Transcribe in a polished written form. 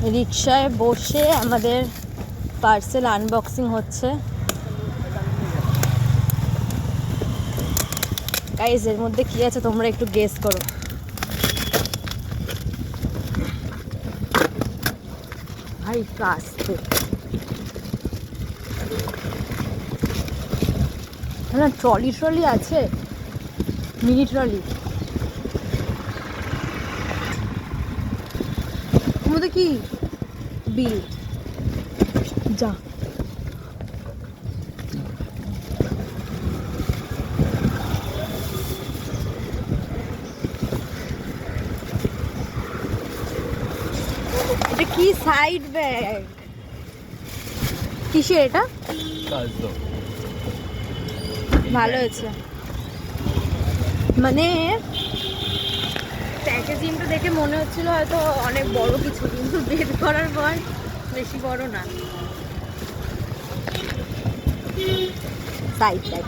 রিকশায় বসে আমাদের পার্সেল আনবক্সিং হচ্ছে। গাইস, এর মধ্যে কি আছে তোমরা একটু গেস করো। ভাই কাস্তে না, ট্রলি আছে, মিনি ট্রলি। মধ্যে কি বিল যা। এটা কি সাইড ব্যাগ? কিসের এটা? ভালো হয়েছে, মানে প্যাকেজিংটা দেখে মনে হচ্ছিল হয়তো অনেক বড় কিছু, কিন্তু বের করার পর বেশি বড় না। Side bag.